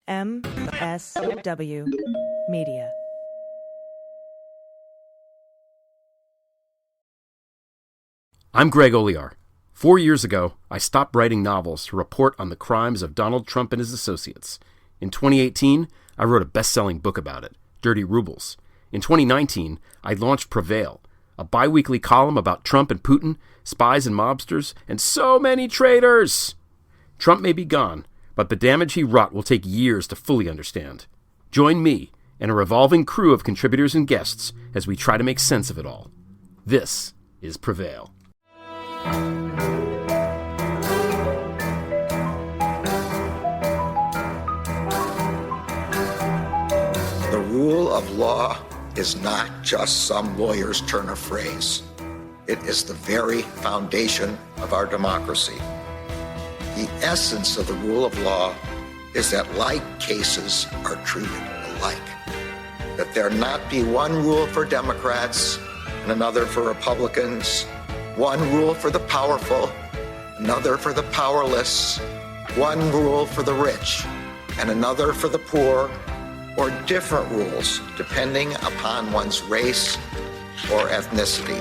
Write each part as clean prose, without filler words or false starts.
MSW Media. I'm Greg Olear. 4 years ago, I stopped writing novels to report on the crimes of Donald Trump and his associates. In 2018, I wrote a best-selling book about it, Dirty Rubles. In 2019, I launched Prevail, a bi-weekly column about Trump and Putin, spies and mobsters, and so many traitors. Trump may be gone, but the damage he wrought will take years to fully understand. Join me and a revolving crew of contributors and guests as we try to make sense of it all. This is Prevail. The rule of law is not just some lawyer's turn of phrase. It is the very foundation of our democracy. The essence of the rule of law is that like cases are treated alike. That there not be one rule for Democrats and another for Republicans, one rule for the powerful, another for the powerless, one rule for the rich and another for the poor, or different rules depending upon one's race or ethnicity.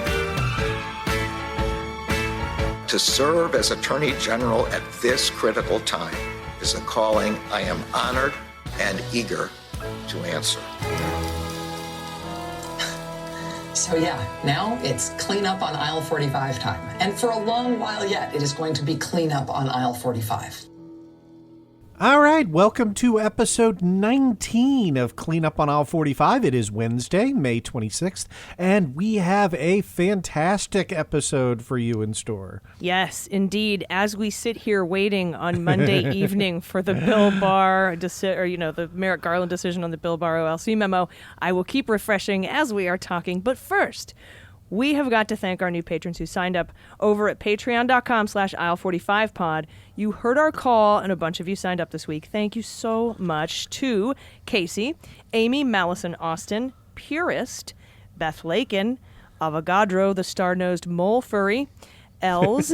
To serve as Attorney General at this critical time is a calling I am honored and eager to answer. So now it's clean up on aisle 45 time. And for a long while yet, it is going to be clean up on aisle 45. All right, welcome to episode 19 of Clean Up on Aisle 45. It is Wednesday, May 26th, and we have a fantastic episode for you in store. Yes, indeed. As we sit here waiting on Monday evening for the Bill Barr, the Merrick Garland decision on the Bill Barr OLC memo, I will keep refreshing as we are talking. But first, we have got to thank our new patrons who signed up over at patreon.com/aisle45pod. You heard our call, and a bunch of you signed up this week. Thank you so much to Casey, Amy Mallison Austin, Purist, Beth Lakin, Avogadro, the star-nosed mole furry, Els,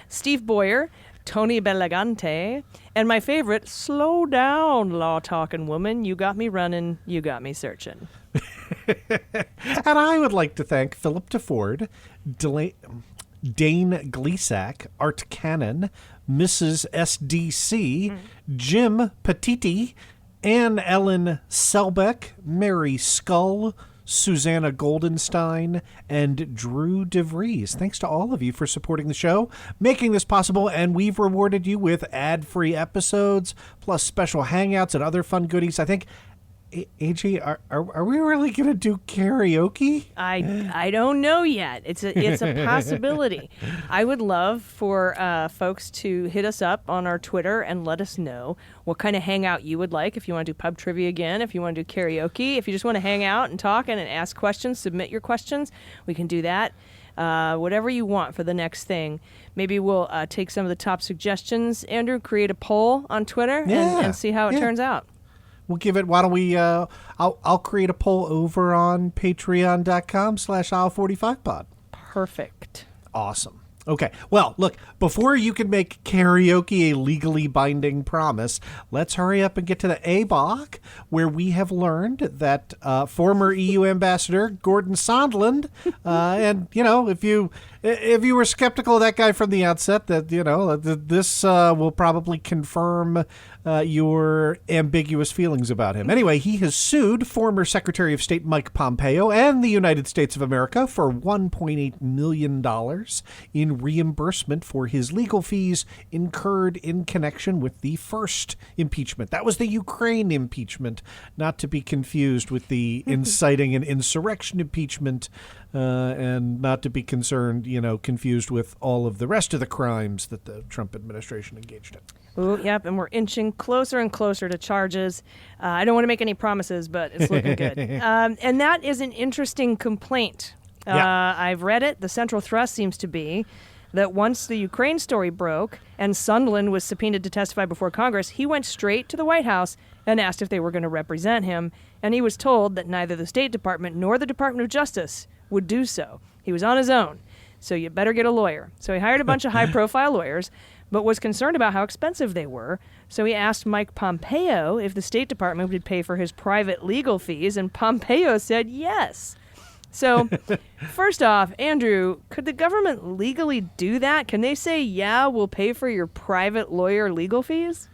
Steve Boyer, Tony Belagante, and my favorite, slow down, law-talking woman. You got me running, you got me searching. And I would like to thank Philip DeFord, Dane Gleesack, Art Cannon, Mrs. SDC, Jim Petiti, Anne Ellen Selbeck, Mary Skull, Susanna Goldenstein, and Drew DeVries. Thanks to all of you for supporting the show, making this possible, and we've rewarded you with ad-free episodes, plus special hangouts and other fun goodies. I think, AJ, are we really going to do karaoke? I don't know yet. It's a possibility. I would love for folks to hit us up on our Twitter and let us know what kind of hangout you would like. If you want to do pub trivia again, if you want to do karaoke, if you just want to hang out and talk and ask questions, submit your questions, we can do that. Whatever you want for the next thing. Maybe we'll take some of the top suggestions, Andrew, create a poll on Twitter and see how it turns out. We'll give it, why don't we, I'll create a poll over on patreon.com/aisle45pod. Perfect. Awesome. Okay. Well, look, before you can make karaoke a legally binding promise, let's hurry up and get to the ABOC, where we have learned that former EU Ambassador Gordon Sondland, and, if you were skeptical of that guy from the outset, that, this will probably confirm your ambiguous feelings about him. Anyway, he has sued former Secretary of State Mike Pompeo and the United States of America for $1.8 million in reimbursement for his legal fees incurred in connection with the first impeachment. That was the Ukraine impeachment, not to be confused with the inciting an insurrection impeachment, and not to be confused with all of the rest of the crimes that the Trump administration engaged in. Ooh, yep, and we're inching closer and closer to charges. I don't want to make any promises, but it's looking good. And that is an interesting complaint. I've read it. The central thrust seems to be that once the Ukraine story broke and Sondland was subpoenaed to testify before Congress, he went straight to the White House and asked if they were going to represent him, and he was told that neither the State Department nor the Department of Justice would do so. He was on his own, so you better get a lawyer. So he hired a bunch of high-profile lawyers, but was concerned about how expensive they were. So he asked Mike Pompeo if the State Department would pay for his private legal fees, and Pompeo said yes. So, first off, Andrew, could the government legally do that? Can they say, yeah, we'll pay for your private lawyer legal fees?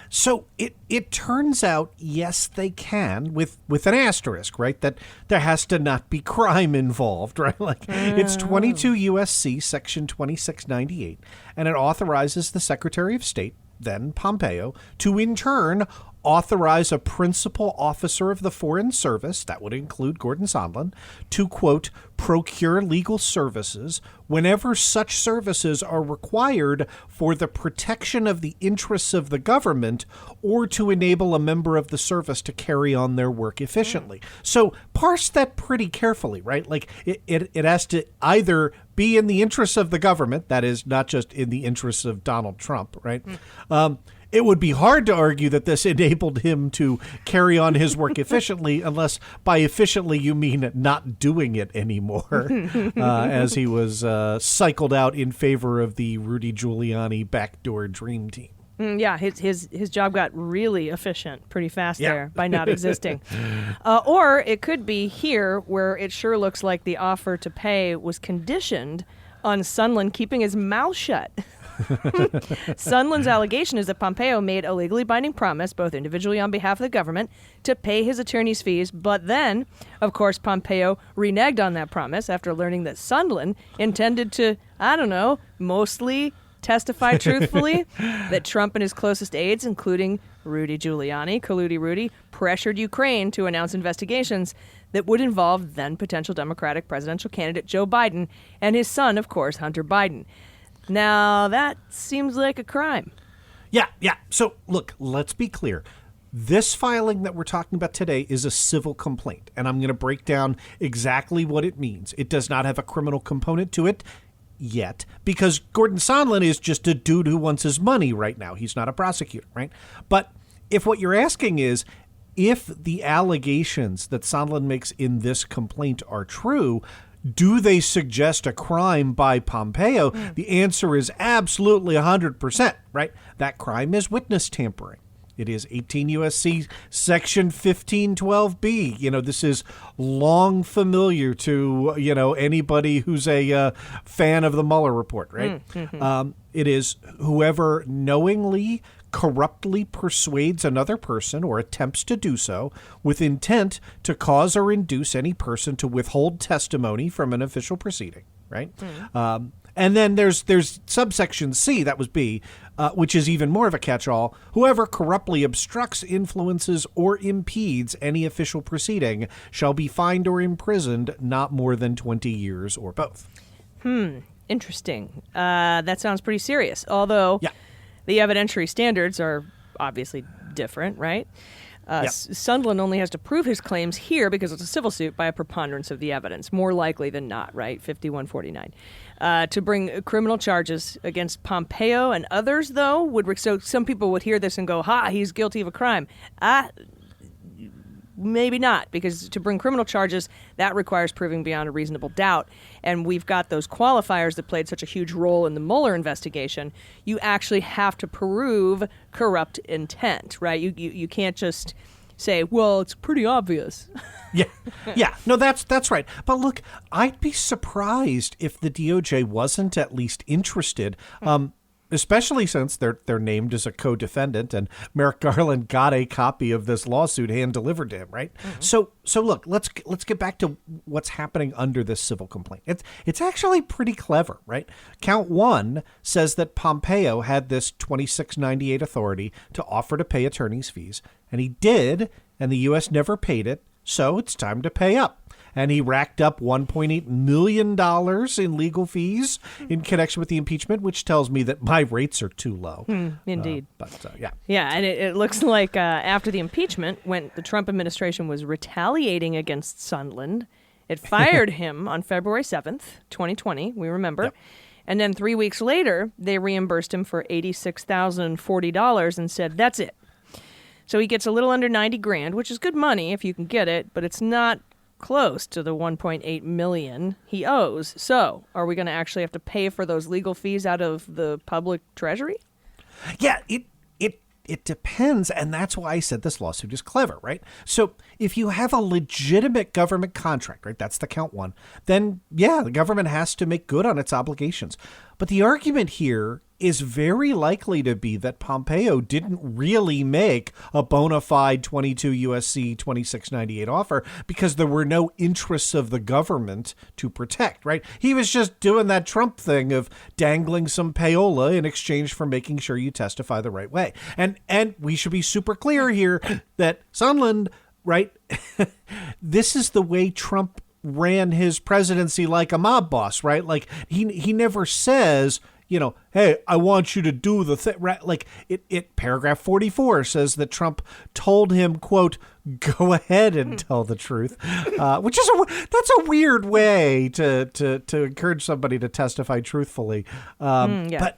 So it turns out, yes, they can, with an asterisk, right? That there has to not be crime involved, right? Like it's 22 U.S.C. Section 2698, and it authorizes the Secretary of State, then Pompeo, to in turn authorize a principal officer of the Foreign Service, that would include Gordon Sondland, to, quote, procure legal services whenever such services are required for the protection of the interests of the government or to enable a member of the service to carry on their work efficiently. So parse that pretty carefully, right? Like it has to either be in the interests of the government, that is not just in the interests of Donald Trump, right? It would be hard to argue that this enabled him to carry on his work efficiently, unless by efficiently you mean not doing it anymore, as he was cycled out in favor of the Rudy Giuliani backdoor dream team. Yeah, his job got really efficient pretty fast there by not existing. Or it could be here where it sure looks like the offer to pay was conditioned on Sondland keeping his mouth shut. Sondland's allegation is that Pompeo made a legally binding promise, both individually on behalf of the government, to pay his attorney's fees. But then, of course, Pompeo reneged on that promise after learning that Sondland intended to, mostly testify truthfully that Trump and his closest aides, including Rudy Giuliani, Colludi Rudy, pressured Ukraine to announce investigations that would involve then potential Democratic presidential candidate Joe Biden and his son, of course, Hunter Biden. Now, that seems like a crime. Yeah. So, look, let's be clear. This filing that we're talking about today is a civil complaint, and I'm going to break down exactly what it means. It does not have a criminal component to it yet, because Gordon Sondland is just a dude who wants his money right now. He's not a prosecutor, right? But if what you're asking is, if the allegations that Sondland makes in this complaint are true, do they suggest a crime by Pompeo? The answer is absolutely 100%, right? That crime is witness tampering. It is 18 U.S.C. Section 1512B. This is long familiar to, anybody who's a fan of the Mueller report, right? It is whoever knowingly, corruptly persuades another person or attempts to do so with intent to cause or induce any person to withhold testimony from an official proceeding, right? And then there's subsection C, that was B, which is even more of a catch-all. Whoever corruptly obstructs, influences, or impedes any official proceeding shall be fined or imprisoned not more than 20 years or both. Interesting. That sounds pretty serious, although the evidentiary standards are obviously different, right? Sondland only has to prove his claims here because it's a civil suit by a preponderance of the evidence, more likely than not, right? 5149. To bring criminal charges against Pompeo and others, though, so some people would hear this and go, he's guilty of a crime. Maybe not, because to bring criminal charges, that requires proving beyond a reasonable doubt. And we've got those qualifiers that played such a huge role in the Mueller investigation. You actually have to prove corrupt intent, right? You can't just say, well, it's pretty obvious. Yeah. No, that's right. But look, I'd be surprised if the DOJ wasn't at least interested. Especially since they're named as a co-defendant, and Merrick Garland got a copy of this lawsuit hand-delivered to him, right? So look, let's get back to what's happening under this civil complaint. It's actually pretty clever, right? Count 1 says that Pompeo had this 2698 authority to offer to pay attorney's fees, and he did, and the U.S. never paid it, so it's time to pay up. And he racked up $1.8 million in legal fees in connection with the impeachment, which tells me that my rates are too low. Indeed. Yeah. Yeah, and it looks like after the impeachment, when the Trump administration was retaliating against Sondland, it fired him on February 7th, 2020, we remember. Yep. And then 3 weeks later, they reimbursed him for $86,040 and said, that's it. So he gets a little under $90,000, which is good money if you can get it, but it's not close to the $1.8 million he owes. So, are we going to actually have to pay for those legal fees out of the public treasury? Yeah, it depends, and that's why I said this lawsuit is clever, right? So if you have a legitimate government contract, right, that's the count one, then yeah, the government has to make good on its obligations. But the argument here is very likely to be that Pompeo didn't really make a bona fide 22 U.S.C. 2698 offer because there were no interests of the government to protect, right? He was just doing that Trump thing of dangling some payola in exchange for making sure you testify the right way. And we should be super clear here that Sondland, right, this is the way Trump ran his presidency, like a mob boss, right? Like he never says, you know, hey, I want you to do the thing, right? Like it paragraph 44 says that Trump told him, quote, go ahead and tell the truth, which is that's a weird way to encourage somebody to testify truthfully. Yeah.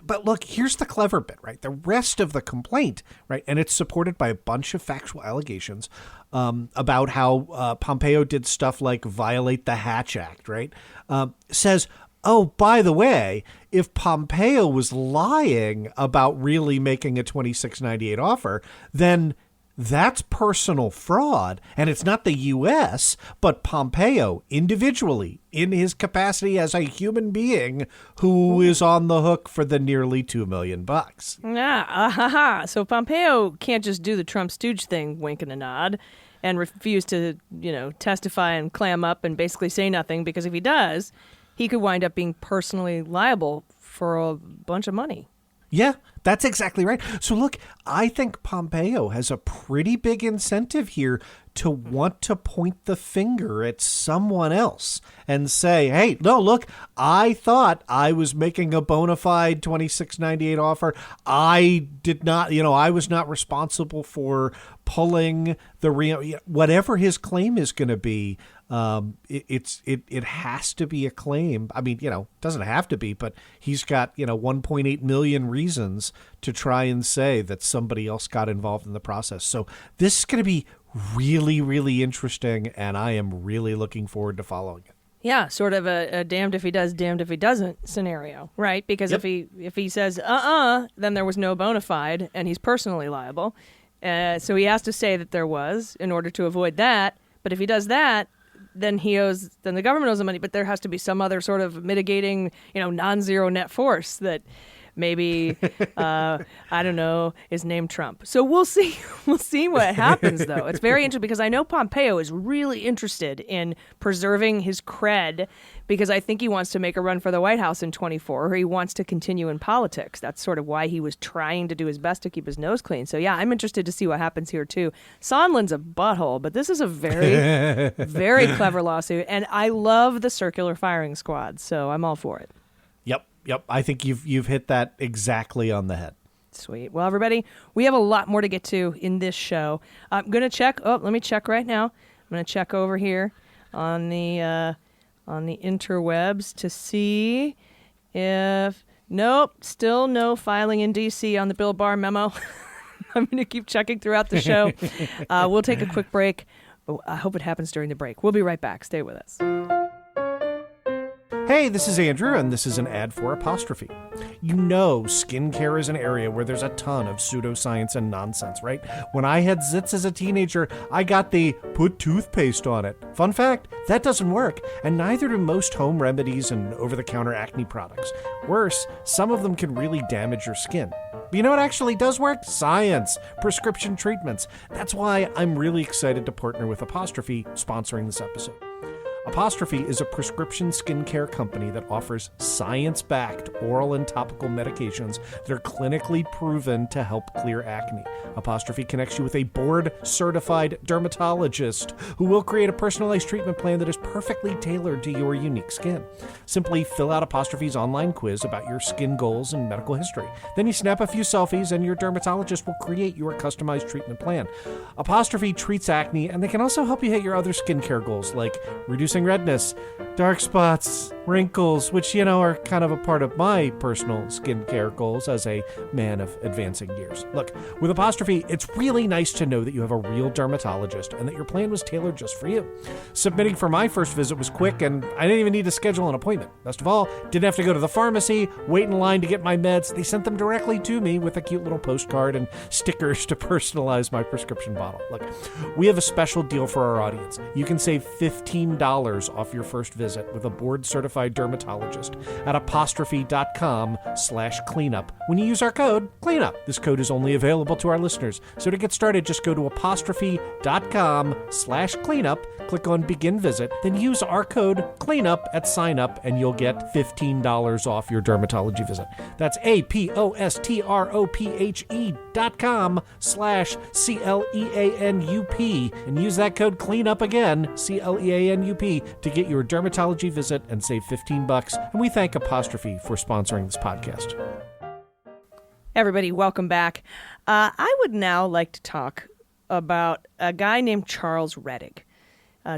But look, here's the clever bit, right? The rest of the complaint, right? And it's supported by a bunch of factual allegations about how Pompeo did stuff like violate the Hatch Act, right? Says, oh, by the way, if Pompeo was lying about really making a 2698 offer, then that's personal fraud. And it's not the U.S., but Pompeo individually in his capacity as a human being who is on the hook for the nearly $2 million. So Pompeo can't just do the Trump stooge thing, wink and a nod, and refuse to, testify and clam up and basically say nothing, because if he does, he could wind up being personally liable for a bunch of money. Yeah, that's exactly right. So look, I think Pompeo has a pretty big incentive here to want to point the finger at someone else and say, hey, no, look, I thought I was making a bona fide 2698 offer. I did not, I was not responsible for pulling the whatever his claim is going to be. It has to be a claim. I mean, doesn't have to be, but he's got, 1.8 million reasons to try and say that somebody else got involved in the process. So this is going to be really, really interesting, and I am really looking forward to following it. Yeah, sort of a damned if he does, damned if he doesn't scenario, right? Because if he says then there was no bona fide and he's personally liable. So he has to say that there was in order to avoid that. But if he does that, then the government owes the money, but there has to be some other sort of mitigating, non-zero net force that maybe, I don't know, is named Trump. So we'll see. We'll see what happens, though. It's very interesting because I know Pompeo is really interested in preserving his cred because I think he wants to make a run for the White House in 24, or he wants to continue in politics. That's sort of why he was trying to do his best to keep his nose clean. So, yeah, I'm interested to see what happens here, too. Sondland's a butthole, but this is a very, very clever lawsuit, and I love the circular firing squad, so I'm all for it. Yep. I think you've hit that exactly on the head. Sweet. Well, everybody, we have a lot more to get to in this show. I'm going to check. Oh, let me check right now. I'm going to check over here on the interwebs to see if still no filing in D.C. on the Bill Barr memo. I'm going to keep checking throughout the show. We'll take a quick break. I hope it happens during the break. We'll be right back. Stay with us. Hey, this is Andrew, and this is an ad for Apostrophe. Skincare is an area where there's a ton of pseudoscience and nonsense, right? When I had zits as a teenager, I got the put toothpaste on it. Fun fact, that doesn't work, and neither do most home remedies and over-the-counter acne products. Worse, some of them can really damage your skin. But you know what actually does work? Science, prescription treatments. That's why I'm really excited to partner with Apostrophe, sponsoring this episode. Apostrophe is a prescription skincare company that offers science-backed oral and topical medications that are clinically proven to help clear acne. Apostrophe connects you with a board-certified dermatologist who will create a personalized treatment plan that is perfectly tailored to your unique skin. Simply fill out Apostrophe's online quiz about your skin goals and medical history. Then you snap a few selfies and your dermatologist will create your customized treatment plan. Apostrophe treats acne, and they can also help you hit your other skincare goals like reducing reducing redness, dark spots, wrinkles, which, are kind of a part of my personal skincare goals as a man of advancing years. Look, with Apostrophe, it's really nice to know that you have a real dermatologist and that your plan was tailored just for you. Submitting for my first visit was quick, and I didn't even need to schedule an appointment. Best of all, didn't have to go to the pharmacy, wait in line to get my meds. They sent them directly to me with a cute little postcard and stickers to personalize my prescription bottle. Look, we have a special deal for our audience. You can save $15 off your first visit with a board-certified dermatologist at apostrophe.com/cleanup when you use our code CLEANUP. This code is only available to our listeners. So to get started, just go to apostrophe.com/cleanup, click on Begin Visit, then use our code CLEANUP at sign up, and you'll get $15 off your dermatology visit. That's apostrophe.com/CLEANUP, and use that code CLEANUP again, CLEANUP, to get your dermatology visit and save $15. And we thank Apostrophe for sponsoring this podcast. Everybody, welcome back. I would now like to talk about a guy named Charles Rettig.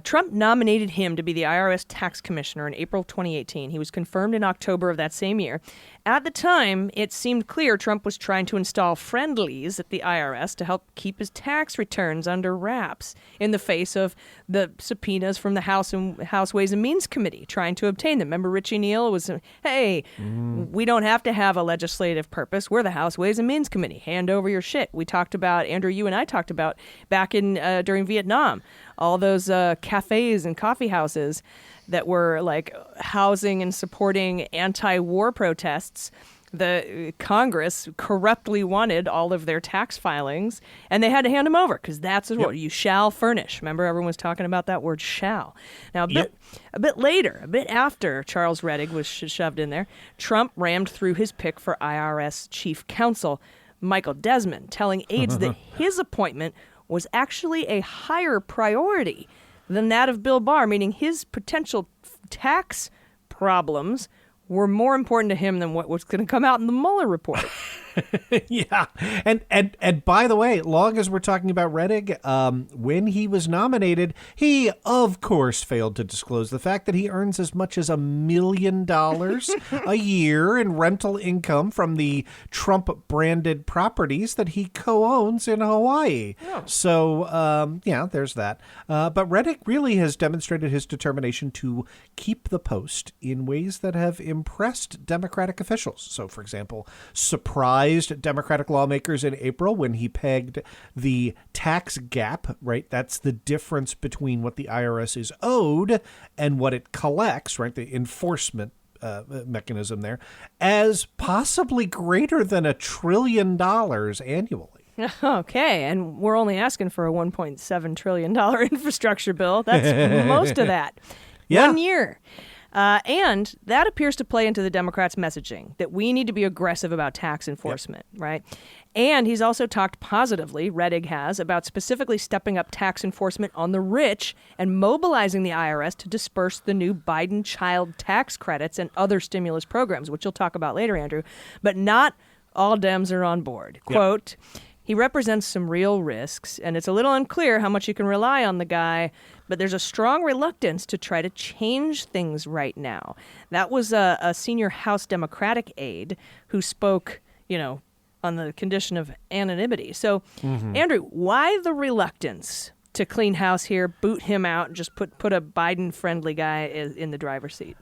Trump nominated him to be the IRS tax commissioner in April 2018. He was confirmed in October of that same year. At the time, it seemed clear Trump was trying to install friendlies at the IRS to help keep his tax returns under wraps in the face of the subpoenas from the House Ways and Means Committee trying to obtain them. Remember, Richie Neal was, hey, we don't have to have a legislative purpose. We're the House Ways and Means Committee. Hand over your shit. We talked about, Andrew, you and I talked about back in during Vietnam, all those cafes and coffee houses that were like housing and supporting anti-war protests. The Congress corruptly wanted all of their tax filings, and they had to hand them over because that's what you shall furnish. Remember, everyone was talking about that word shall. Now, a bit later, a bit after Charles Rettig was shoved in there, Trump rammed through his pick for IRS chief counsel, Michael Desmond, telling aides that his appointment was actually a higher priority than that of Bill Barr, meaning his potential tax problems were more important to him than what was going to come out in the Mueller report. Yeah. And by the way, long as we're talking about Rettig, when he was nominated, he, of course, failed to disclose the fact that he earns as much as $1 million a year in rental income from the Trump-branded properties that he co-owns in Hawaii. Oh. So, there's that. But Rettig really has demonstrated his determination to keep the post in ways that have impressed Democratic officials. So, for example, surprised Democratic lawmakers in April when he pegged the tax gap, right? That's the difference between what the IRS is owed and what it collects, right? The enforcement mechanism there, as possibly greater than $1 trillion annually. Okay, and we're only asking for a $1.7 trillion infrastructure bill. That's most of that. Yeah. 1 year. And that appears to play into the Democrats' messaging that we need to be aggressive about tax enforcement, right? And he's also talked positively, Rettig has, about specifically stepping up tax enforcement on the rich and mobilizing the IRS to disperse the new Biden child tax credits and other stimulus programs, which you'll talk about later, Andrew. But not all Dems are on board. Yep. Quote, he represents some real risks, and it's a little unclear how much you can rely on the guy, but there's a strong reluctance to try to change things right now. That was a senior House Democratic aide who spoke, on the condition of anonymity. So, Andrew, why the reluctance to clean house here, boot him out, and just put a Biden-friendly guy in the driver's seat?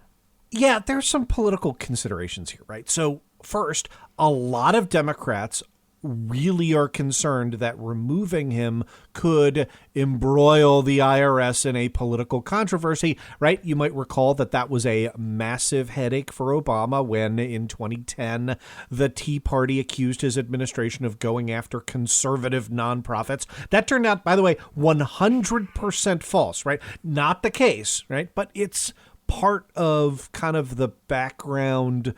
Yeah, there's some political considerations here, right? So, first, a lot of Democrats really are concerned that removing him could embroil the IRS in a political controversy, right? You might recall that was a massive headache for Obama when, in 2010, the Tea Party accused his administration of going after conservative nonprofits. That turned out, by the way, 100% false, right? Not the case, right? But it's part of kind of the background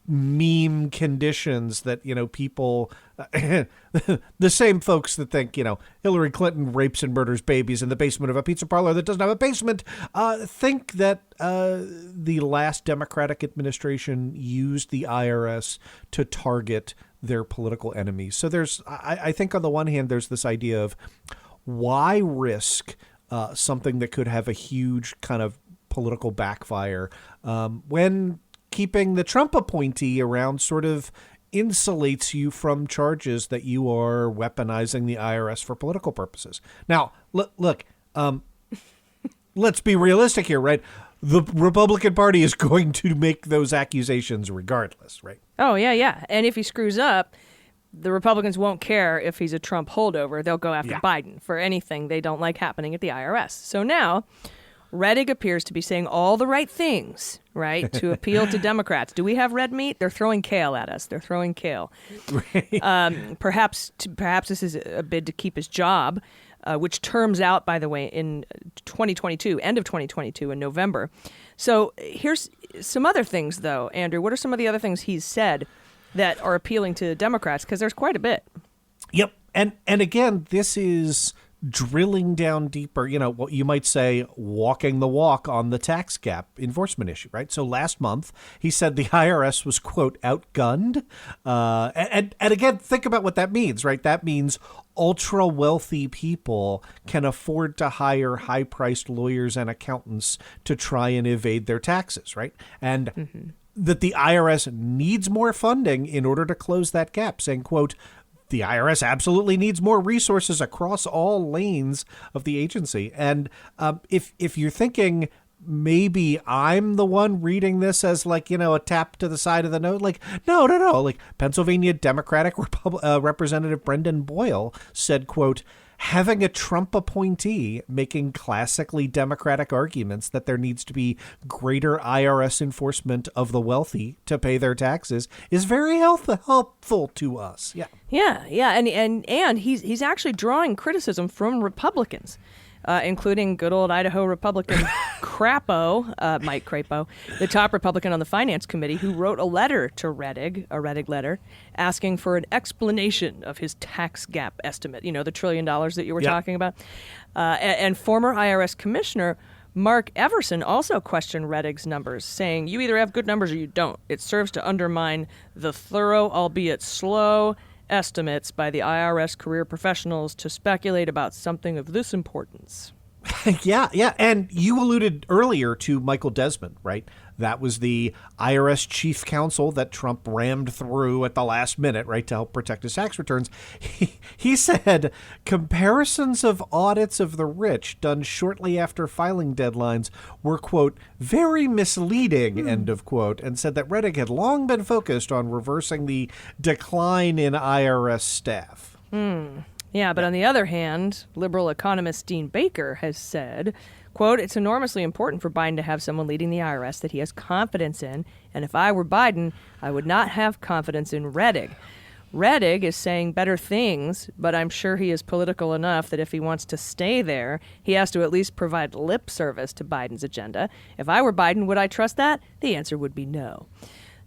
meme conditions that, people, the same folks that think, Hillary Clinton rapes and murders babies in the basement of a pizza parlor that doesn't have a basement, think that the last Democratic administration used the IRS to target their political enemies. So I think on the one hand, there's this idea of why risk something that could have a huge kind of political backfire when keeping the Trump appointee around sort of insulates you from charges that you are weaponizing the IRS for political purposes. Now, look, let's be realistic here, right? The Republican Party is going to make those accusations regardless, right? Oh, yeah. And if he screws up, the Republicans won't care if he's a Trump holdover. They'll go after Biden for anything they don't like happening at the IRS. So now Rettig appears to be saying all the right things, right, to appeal to Democrats. Do we have red meat? They're throwing kale at us. They're throwing kale. Right. Perhaps this is a bid to keep his job, which terms out, by the way, in 2022, end of 2022 in November. So here's some other things, though, Andrew. What are some of the other things he's said that are appealing to Democrats? Because there's quite a bit. Yep. And again, this is drilling down deeper, what you might say, walking the walk on the tax gap enforcement issue, right? So last month, he said the IRS was, quote, outgunned. And again, think about what that means, right? That means ultra wealthy people can afford to hire high priced lawyers and accountants to try and evade their taxes, right? And that the IRS needs more funding in order to close that gap, saying, quote, the IRS absolutely needs more resources across all lanes of the agency. And if you're thinking maybe I'm the one reading this as like, a tap to the side of the nose, like, no. Like Pennsylvania Democratic Representative Brendan Boyle said, quote, having a Trump appointee making classically Democratic arguments that there needs to be greater IRS enforcement of the wealthy to pay their taxes is very helpful to us. Yeah. And he's actually drawing criticism from Republicans, including good old Idaho Republican Mike Crapo, the top Republican on the Finance Committee, who wrote a letter to Rettig, a Rettig letter, asking for an explanation of his tax gap estimate, the $1 trillion that you were talking about. And former IRS Commissioner Mark Everson also questioned Rettig's numbers, saying, you either have good numbers or you don't. It serves to undermine the thorough, albeit slow, estimates by the IRS career professionals to speculate about something of this importance. Yeah. And you alluded earlier to Michael Desmond, right? That was the IRS chief counsel that Trump rammed through at the last minute, right, to help protect his tax returns. He said comparisons of audits of the rich done shortly after filing deadlines were, quote, very misleading, end of quote, and said that Rettig had long been focused on reversing the decline in IRS staff. Yeah, but on the other hand, liberal economist Dean Baker has said, quote, it's enormously important for Biden to have someone leading the IRS that he has confidence in, and if I were Biden, I would not have confidence in Rettig. Rettig is saying better things, but I'm sure he is political enough that if he wants to stay there, he has to at least provide lip service to Biden's agenda. If I were Biden, would I trust that? The answer would be no.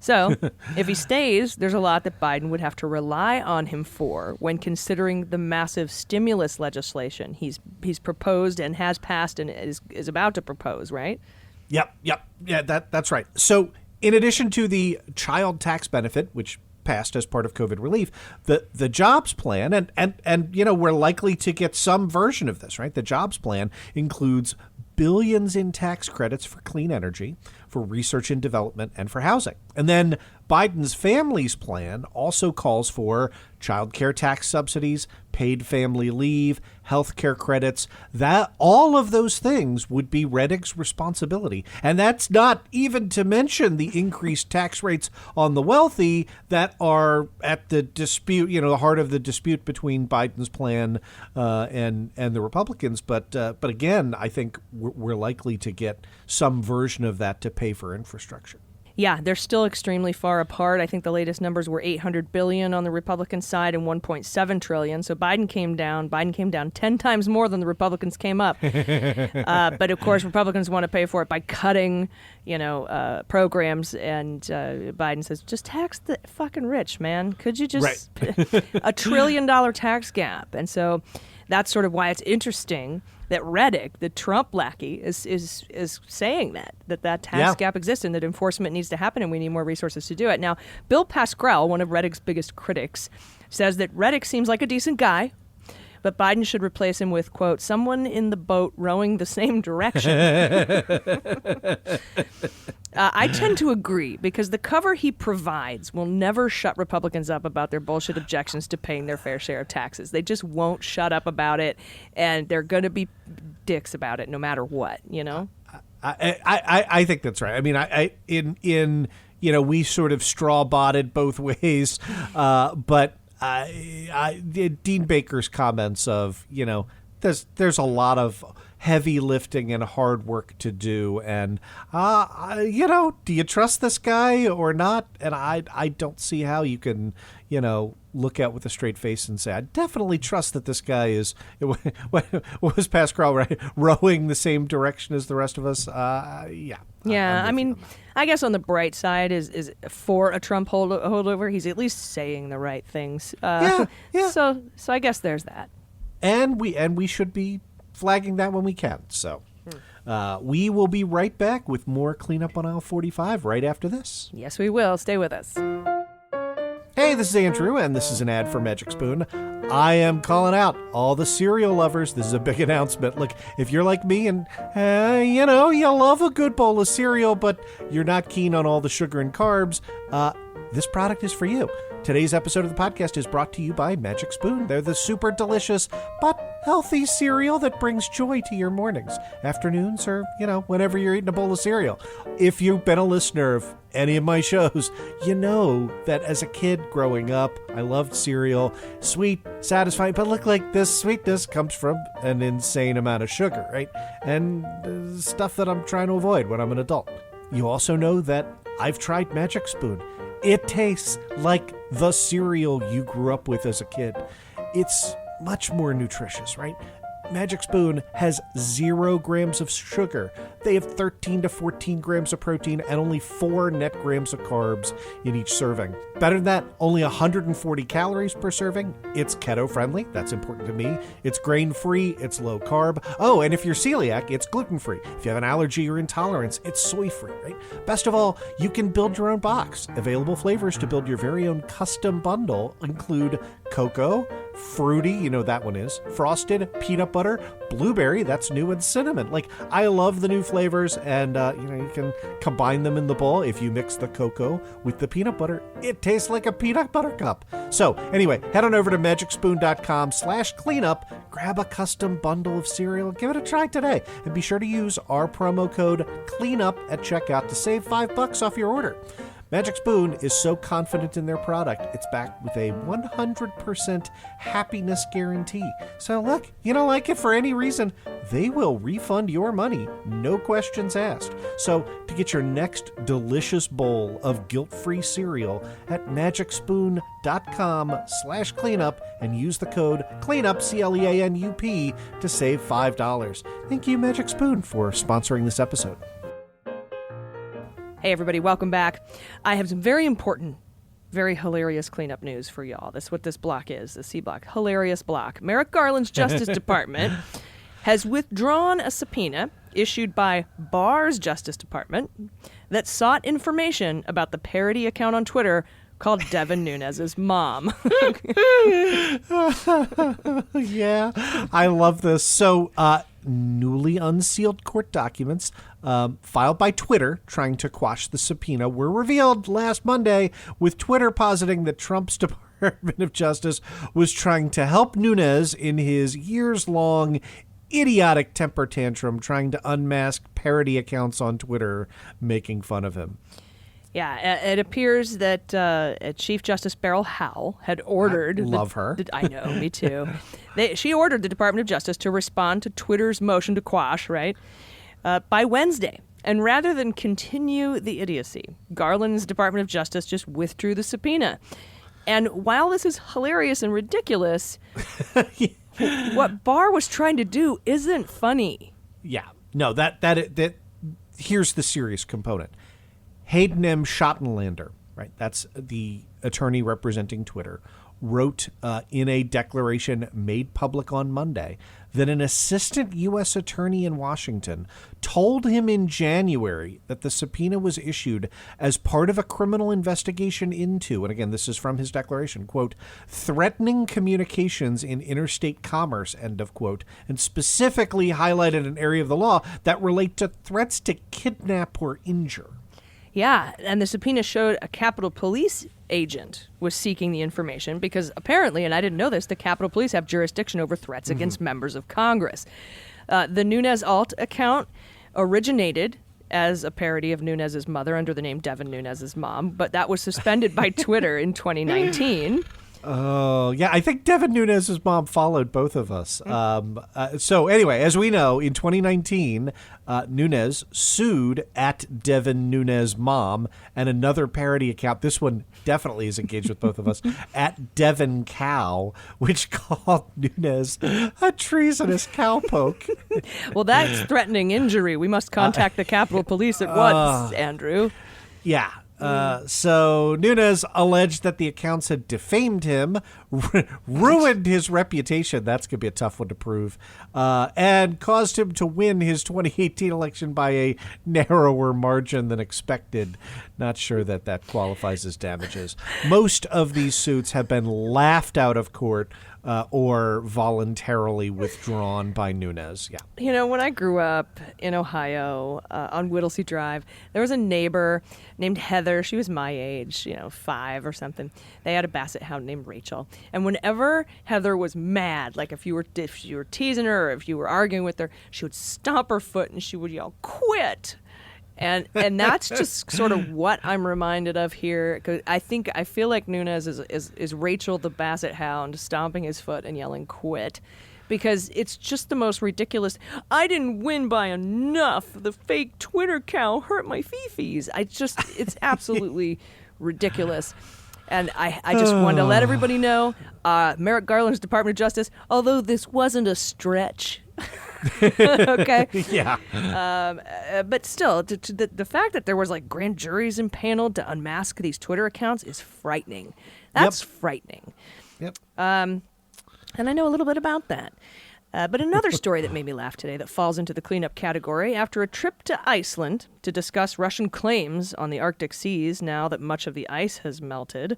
So, if he stays, there's a lot that Biden would have to rely on him for when considering the massive stimulus legislation he's proposed and has passed and is about to propose, right? Yep. Yeah, that's right. So, in addition to the child tax benefit, which passed as part of COVID relief, the jobs plan, and we're likely to get some version of this, right? The jobs plan includes billions in tax credits for clean energy, for research and development, and for housing. And then Biden's family's plan also calls for child care tax subsidies, paid family leave, health care credits. That all of those things would be Rettig's responsibility. And that's not even to mention the increased tax rates on the wealthy that are at the dispute, the heart of the dispute between Biden's plan and the Republicans. But again, I think we're likely to get some version of that to pay for infrastructure. Yeah, they're still extremely far apart. I think the latest numbers were $800 billion on the Republican side and $1.7 trillion. So Biden came down 10 times more than the Republicans came up. But of course, Republicans want to pay for it by cutting, programs. And Biden says, just tax the fucking rich, man. Could you just $1 trillion tax gap? And so that's sort of why it's interesting that Rettig, the Trump lackey, is saying that tax gap exists and that enforcement needs to happen and we need more resources to do it. Now, Bill Pascrell, one of Rettig's biggest critics, says that Rettig seems like a decent guy, but Biden should replace him with, quote, someone in the boat rowing the same direction. I tend to agree, because the cover he provides will never shut Republicans up about their bullshit objections to paying their fair share of taxes. They just won't shut up about it, and they're going to be dicks about it no matter what, you know? I think that's right. I mean, we sort of straw-botted both ways, but Dean Baker's comments of, there's a lot of heavy lifting and hard work to do, and do you trust this guy or not? And I don't see how you can look out with a straight face and say I definitely trust that this guy is what was Pascal right, rowing the same direction as the rest of us. I mean, I guess on the bright side is for a Trump holdover, he's at least saying the right things. Yeah. So I guess there's that. And we should be flagging that when we can. So we will be right back with more Cleanup on Aisle 45 right after this. Yes, we will. Stay with us. Hey, this is Andrew, and this is an ad for Magic Spoon. I am calling out all the cereal lovers. This is a big announcement. Look, if you're like me and, you love a good bowl of cereal, but you're not keen on all the sugar and carbs, this product is for you. Today's episode of the podcast is brought to you by Magic Spoon. They're the super delicious but healthy cereal that brings joy to your mornings, afternoons, or, whenever you're eating a bowl of cereal. If you've been a listener of any of my shows, you know that as a kid growing up, I loved cereal. Sweet, satisfying, but look, like this sweetness comes from an insane amount of sugar, right? And stuff that I'm trying to avoid when I'm an adult. You also know that I've tried Magic Spoon. It tastes like the cereal you grew up with as a kid. It's much more nutritious, right? Magic Spoon has 0 grams of sugar. They have 13 to 14 grams of protein and only 4 net grams of carbs in each serving. Better than that, only 140 calories per serving. It's keto-friendly. That's important to me. It's grain-free. It's low-carb. Oh, and if you're celiac, it's gluten-free. If you have an allergy or intolerance, it's soy-free, right? Best of all, you can build your own box. Available flavors to build your very own custom bundle include cocoa, fruity, that one is, frosted, peanut butter, blueberry, that's new, and cinnamon. Like, I love the new flavors, and you can combine them in the bowl. If you mix the cocoa with the peanut butter, it tastes like a peanut butter cup. So anyway, head on over to magicspoon.com/cleanup, grab a custom bundle of cereal, give it a try today, and be sure to use our promo code CLEANUP at checkout to save $5 off your order. Magic Spoon is so confident in their product, it's backed with a 100% happiness guarantee. So look, you don't like it for any reason, they will refund your money, no questions asked. So to get your next delicious bowl of guilt-free cereal at magicspoon.com/cleanup and use the code CLEANUP, CLEANUP, to save $5. Thank you, Magic Spoon, for sponsoring this episode. Hey, everybody, welcome back. I have some very important, very hilarious cleanup news for y'all. That's what this block is, the C block. Hilarious block. Merrick Garland's Justice Department has withdrawn a subpoena issued by Barr's Justice Department that sought information about the parody account on Twitter called Devin Nunes's mom. Yeah, I love this. So, newly unsealed court documents filed by Twitter trying to quash the subpoena were revealed last Monday, with Twitter positing that Trump's Department of Justice was trying to help Nunes in his years-long idiotic temper tantrum trying to unmask parody accounts on Twitter making fun of him. Yeah, it appears that Chief Justice Beryl Howell had ordered... Love her. I know, me too. She ordered the Department of Justice to respond to Twitter's motion to quash, right, by Wednesday. And rather than continue the idiocy, Garland's Department of Justice just withdrew the subpoena. And while this is hilarious and ridiculous, what Barr was trying to do isn't funny. Yeah. No, that here's the serious component. Hayden M. Schottenlander, right? That's the attorney representing Twitter, wrote in a declaration made public on Monday that an assistant U.S. attorney in Washington told him in January that the subpoena was issued as part of a criminal investigation into, and again, this is from his declaration, quote, threatening communications in interstate commerce, end of quote, and specifically highlighted an area of the law that relate to threats to kidnap or injure. Yeah, and the subpoena showed a Capitol Police agent was seeking the information because apparently, and I didn't know this, the Capitol Police have jurisdiction over threats against members of Congress. The Nunes alt account originated as a parody of Nunes's mother under the name Devin Nunes's mom, but that was suspended by Twitter in 2019. Oh, yeah. I think Devin Nunes' mom followed both of us. So anyway, as we know, in 2019, Nunes sued at Devin Nunes' mom and another parody account. This one definitely is engaged with both of us at Devin Cow, which called Nunes a treasonous cowpoke. Well, that's threatening injury. We must contact the Capitol Police at once, Andrew. Yeah. So Nunes alleged that the accounts had defamed him, ruined his reputation. That's going to be a tough one to prove, and caused him to win his 2018 election by a narrower margin than expected. Not sure that that qualifies as damages. Most of these suits have been laughed out of court or voluntarily withdrawn by Nunes. Yeah. You know, when I grew up in Ohio on Whittlesey Drive, there was a neighbor named Heather. She was my age, 5 or something. They had a basset hound named Rachel. And whenever Heather was mad, like if you were teasing her or if you were arguing with her, she would stomp her foot and she would yell, "Quit!" And that's just sort of what I'm reminded of here. 'Cause I feel like Nunes is Rachel the basset hound stomping his foot and yelling "quit," because it's just the most ridiculous. I didn't win by enough. The fake Twitter cow hurt my fifis. It's absolutely ridiculous. And I just wanted to let everybody know, Merrick Garland's Department of Justice, although this wasn't a stretch. Okay. Yeah. But still, the fact that there was like grand juries impaneled to unmask these Twitter accounts is frightening. That's frightening. Yep. And I know a little bit about that. But another story that made me laugh today that falls into the cleanup category, after a trip to Iceland to discuss Russian claims on the Arctic seas now that much of the ice has melted,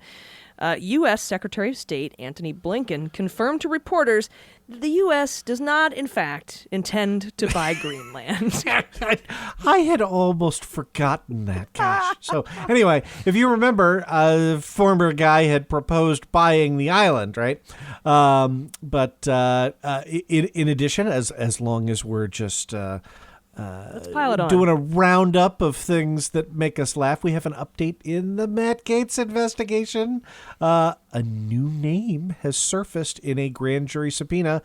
U.S. Secretary of State Antony Blinken confirmed to reporters that the U.S. does not, in fact, intend to buy Greenland. I had almost forgotten that. Gosh. So anyway, if you remember, a former guy had proposed buying the island, right? But in addition, as long as we're just let's pile it on. doing a roundup of things that make us laugh, we have an update in the Matt Gaetz investigation. A new name has surfaced in a grand jury subpoena.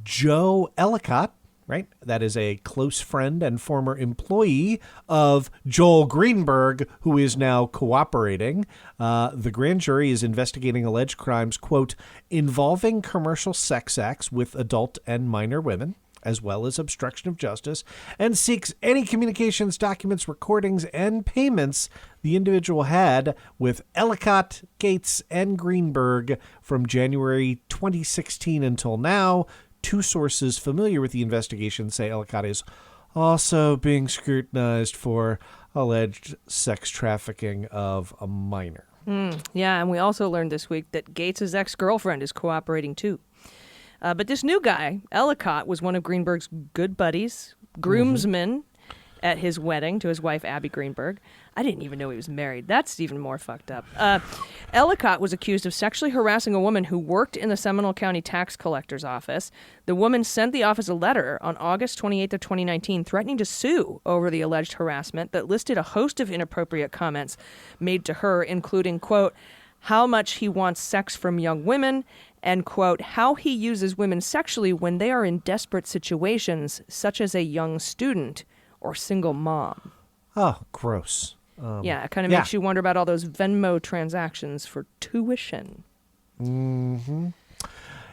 Joe Ellicott, right? That is a close friend and former employee of Joel Greenberg, who is now cooperating. The grand jury is investigating alleged crimes, quote, involving commercial sex acts with adult and minor women, as well as obstruction of justice, and seeks any communications, documents, recordings, and payments the individual had with Ellicott, Gaetz, and Greenberg from January 2016 until now. Two sources familiar with the investigation say Ellicott is also being scrutinized for alleged sex trafficking of a minor. Yeah, and we also learned this week that Gaetz' ex-girlfriend is cooperating too. But this new guy, Ellicott, was one of Greenberg's good buddies, groomsmen at his wedding to his wife, Abby Greenberg. I didn't even know he was married. That's even more fucked up. Ellicott was accused of sexually harassing a woman who worked in the Seminole County tax collector's office. The woman sent the office a letter on August 28th of 2019 threatening to sue over the alleged harassment that listed a host of inappropriate comments made to her, including, quote, how much he wants sex from young women, and, quote, how he uses women sexually when they are in desperate situations, such as a young student or single mom. Oh, gross. Yeah, it kind of makes you wonder about all those Venmo transactions for tuition.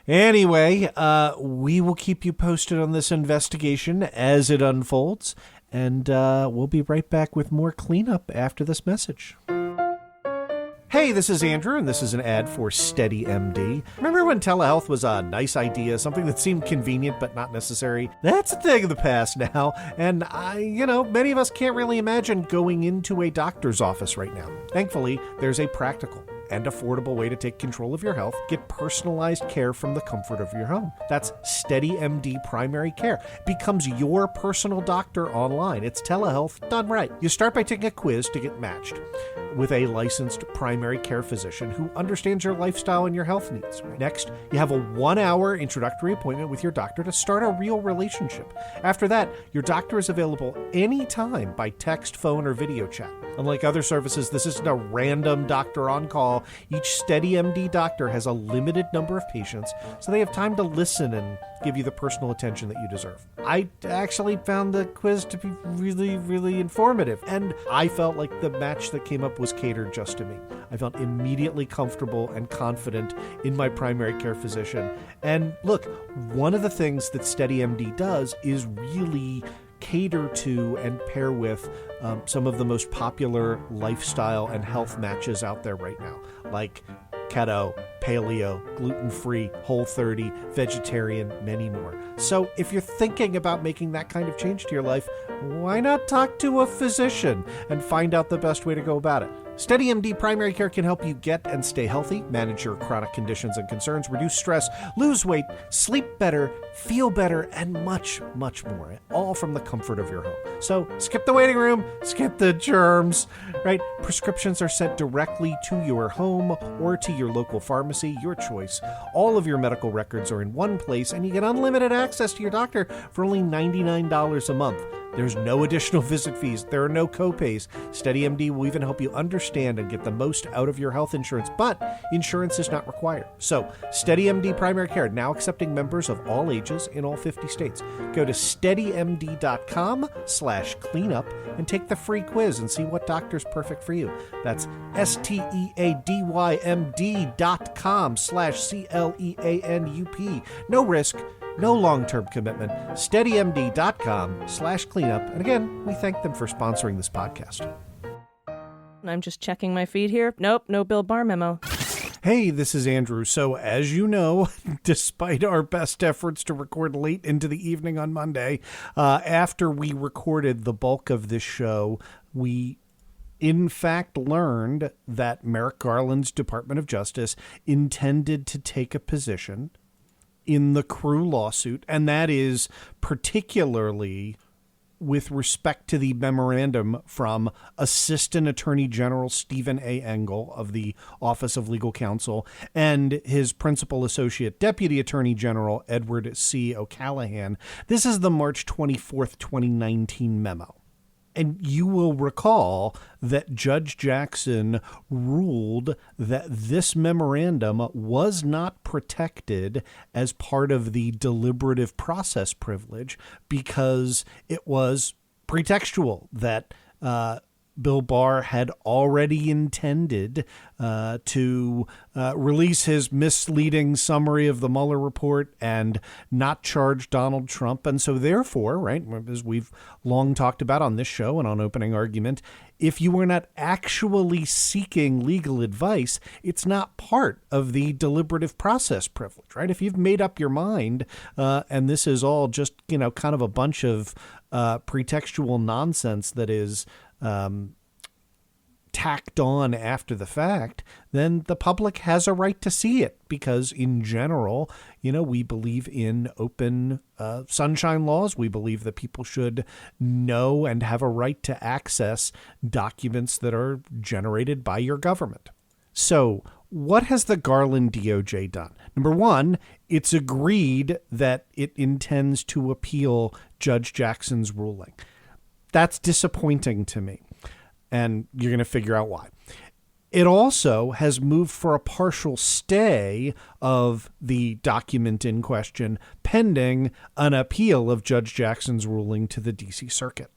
Anyway, we will keep you posted on this investigation as it unfolds, and we'll be right back with more cleanup after this message. Hey, this is Andrew, and this is an ad for Steady MD. Remember when telehealth was a nice idea, something that seemed convenient but not necessary? That's a thing of the past now, and many of us can't really imagine going into a doctor's office right now. Thankfully, there's a practical and affordable way to take control of your health, get personalized care from the comfort of your home. That's SteadyMD Primary Care. It becomes your personal doctor online. It's telehealth done right. You start by taking a quiz to get matched with a licensed primary care physician who understands your lifestyle and your health needs. Next, you have a 1-hour introductory appointment with your doctor to start a real relationship. After that, your doctor is available anytime by text, phone, or video chat. Unlike other services, this isn't a random doctor on call. Each SteadyMD doctor has a limited number of patients, so they have time to listen and give you the personal attention that you deserve. I actually found the quiz to be really, really informative, and I felt like the match that came up was catered just to me. I felt immediately comfortable and confident in my primary care physician. And look, one of the things that SteadyMD does is really cater to and pair with some of the most popular lifestyle and health matches out there right now, like keto, paleo, gluten-free, Whole30, vegetarian, many more. So if you're thinking about making that kind of change to your life, why not talk to a physician and find out the best way to go about it? SteadyMD Primary Care can help you get and stay healthy, manage your chronic conditions and concerns, reduce stress, lose weight, sleep better, feel better, and much, much more, all from the comfort of your home. So skip the waiting room, skip the germs, right? Prescriptions are sent directly to your home or to your local pharmacy, your choice. All of your medical records are in one place, and you get unlimited access to your doctor for only $99 a month. There's no additional visit fees. There are no copays. SteadyMD will even help you understand and get the most out of your health insurance, but insurance is not required. So, SteadyMD Primary Care, now accepting members of all ages in all 50 states. Go to steadymd.com/cleanup and take the free quiz and see what doctor's perfect for you. That's steadymd.com/CLEANUP. No risk, no long-term commitment. SteadyMD.com/cleanup. And again, we thank them for sponsoring this podcast. I'm just checking my feed here. Nope, no Bill Barr memo. Hey, this is Andrew. So as you know, despite our best efforts to record late into the evening on Monday, after we recorded the bulk of this show, we in fact learned that Merrick Garland's Department of Justice intended to take a position in the Crew lawsuit, and that is particularly with respect to the memorandum from Assistant Attorney General Stephen A. Engel of the Office of Legal Counsel and his Principal Associate Deputy Attorney General Edward C. O'Callaghan. This is the March 24th, 2019 memo. And you will recall that Judge Jackson ruled that this memorandum was not protected as part of the deliberative process privilege because it was pretextual, that Bill Barr had already intended to release his misleading summary of the Mueller report and not charge Donald Trump. And so therefore, right, as we've long talked about on this show and on Opening Argument, if you were not actually seeking legal advice, it's not part of the deliberative process privilege, right? If you've made up your mind and this is all just, kind of a bunch of pretextual nonsense that is tacked on after the fact, then the public has a right to see it because in general, we believe in open sunshine laws. We believe that people should know and have a right to access documents that are generated by your government. So what has the Garland DOJ done? Number one, it's agreed that it intends to appeal Judge Jackson's ruling. That's disappointing to me, and you're going to figure out why. It also has moved for a partial stay of the document in question pending an appeal of Judge Jackson's ruling to the D.C. Circuit.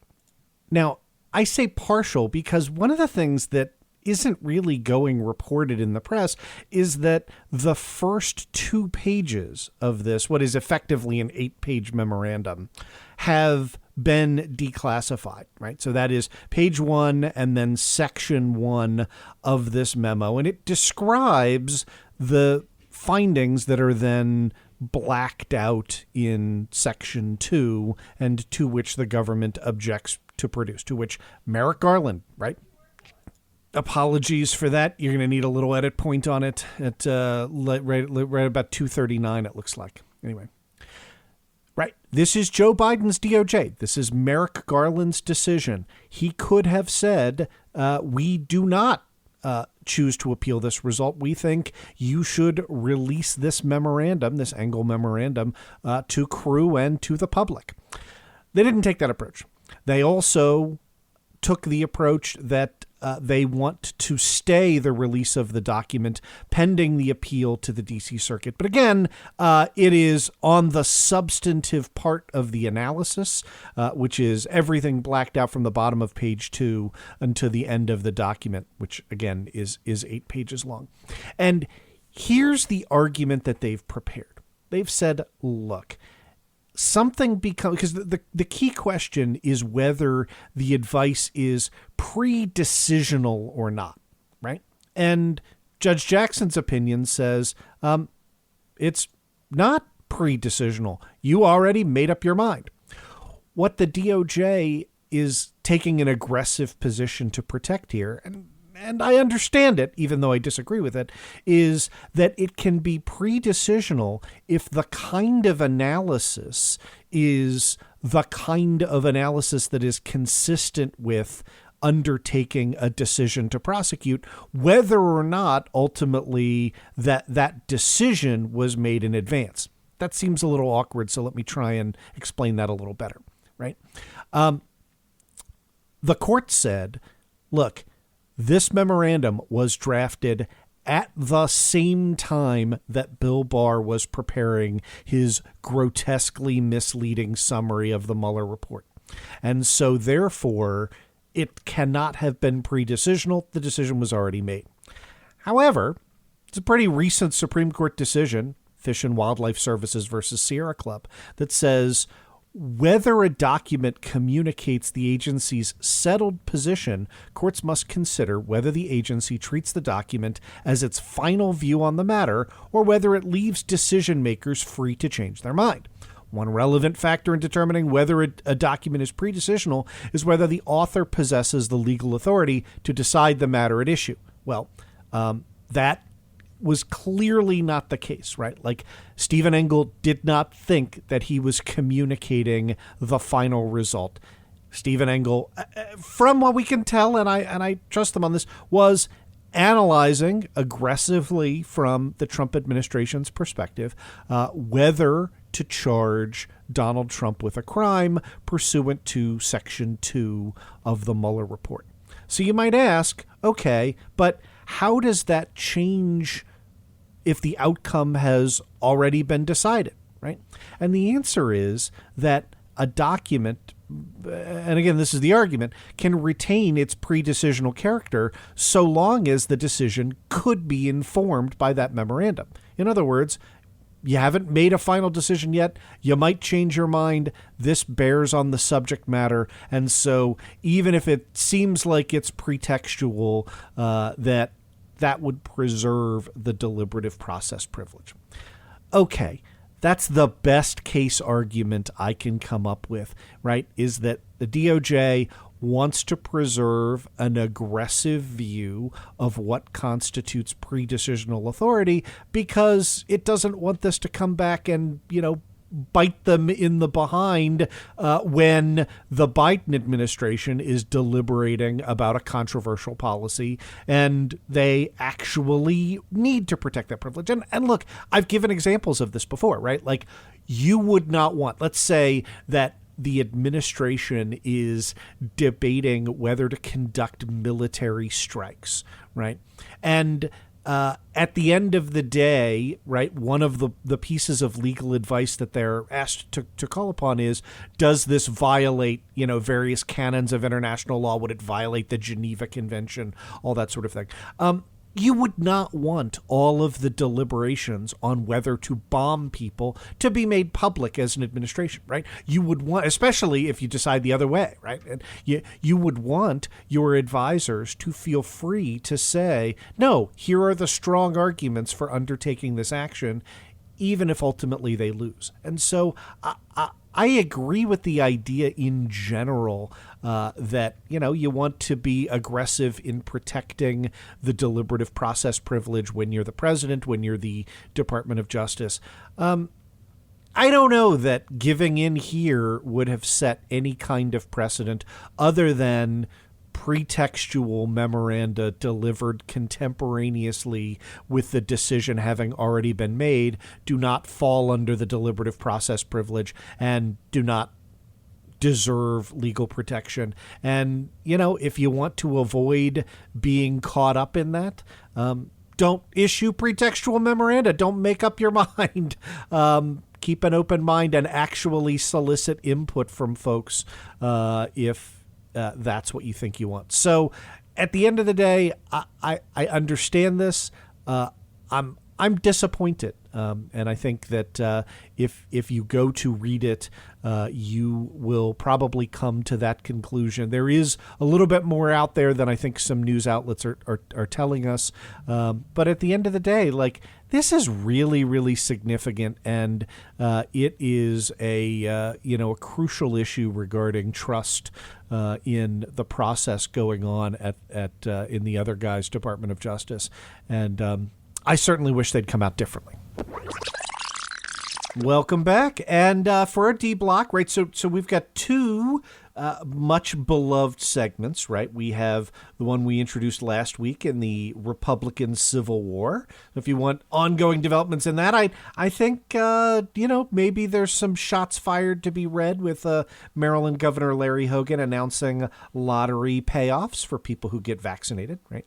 Now, I say partial because one of the things that isn't really going reported in the press is that the first 2 pages of this, what is effectively an 8-page memorandum, have been declassified, right? So that is page 1 and then section 1 of this memo. And it describes the findings that are then blacked out in section 2 and to which the government objects to produce, to which Merrick Garland, right? Apologies for that. You're going to need a little edit point on it at right about 239, it looks like. Anyway. Right. This is Joe Biden's DOJ. This is Merrick Garland's decision. He could have said, we do not choose to appeal this result. We think you should release this memorandum, this Engel memorandum, to crew and to the public. They didn't take that approach. They also took the approach that they want to stay the release of the document pending the appeal to the D.C. Circuit. But again, it is on the substantive part of the analysis, which is everything blacked out from the bottom of page 2 until the end of the document, which again is 8 pages long. And here's the argument that they've prepared. They've said, look, something becomes, because the key question is whether the advice is pre-decisional or not, right? And Judge Jackson's opinion says it's not pre-decisional. You already made up your mind. What the DOJ is taking an aggressive position to protect here, and I understand it, even though I disagree with it, is that it can be pre-decisional if the kind of analysis is the kind of analysis that is consistent with undertaking a decision to prosecute, whether or not ultimately that decision was made in advance. That seems a little awkward, so let me try and explain that a little better, right? The court said, look, this memorandum was drafted at the same time that Bill Barr was preparing his grotesquely misleading summary of the Mueller report. And so therefore, it cannot have been pre-decisional. The decision was already made. However, it's a pretty recent Supreme Court decision, Fish and Wildlife Services versus Sierra Club, that says whether a document communicates the agency's settled position, courts must consider whether the agency treats the document as its final view on the matter or whether it leaves decision makers free to change their mind. One relevant factor in determining whether a document is pre-decisional is whether the author possesses the legal authority to decide the matter at issue. Well, that was clearly not the case, right? Like, Stephen Engel did not think that he was communicating the final result. Stephen Engel, from what we can tell, and I trust them on this, was analyzing aggressively from the Trump administration's perspective whether to charge Donald Trump with a crime pursuant to Section 2 of the Mueller report. So you might ask, okay, but how does that change if the outcome has already been decided, right? And the answer is that a document, and again, this is the argument, can retain its pre-decisional character so long as the decision could be informed by that memorandum. In other words, you haven't made a final decision yet. You might change your mind. This bears on the subject matter. And so even if it seems like it's pretextual, that would preserve the deliberative process privilege. Okay, that's the best case argument I can come up with, right? Is that the DOJ wants to preserve an aggressive view of what constitutes pre-decisional authority because it doesn't want this to come back and, bite them in the behind when the Biden administration is deliberating about a controversial policy and they actually need to protect that privilege. And look, I've given examples of this before, right? Like, you would not want, let's say that the administration is debating whether to conduct military strikes, right? And at the end of the day, right, one of the pieces of legal advice that they're asked to call upon is, does this violate, various canons of international law? Would it violate the Geneva Convention? All that sort of thing. You would not want all of the deliberations on whether to bomb people to be made public as an administration, right? You would want, especially if you decide the other way, right? And you would want your advisors to feel free to say, no, here are the strong arguments for undertaking this action, even if ultimately they lose. And so I agree with the idea in general that, you want to be aggressive in protecting the deliberative process privilege when you're the president, when you're the Department of Justice. I don't know that giving in here would have set any kind of precedent other than pretextual memoranda delivered contemporaneously with the decision having already been made do not fall under the deliberative process privilege and do not deserve legal protection. And, if you want to avoid being caught up in that, don't issue pretextual memoranda. Don't make up your mind. Keep an open mind and actually solicit input from folks if that's what you think you want. So at the end of the day, I understand this. I'm disappointed. And I think that if you go to read it, you will probably come to that conclusion. There is a little bit more out there than I think some news outlets are telling us. But at the end of the day, this is really, really significant, and it is a crucial issue regarding trust in the process going on at in the other guy's Department of Justice. And I certainly wish they'd come out differently. Welcome back. And for our D block, right, so we've got two much beloved segments, right? We have the one we introduced last week in the Republican Civil War. If you want ongoing developments in that, I think, maybe there's some shots fired to be read with Maryland Governor Larry Hogan announcing lottery payoffs for people who get vaccinated, right?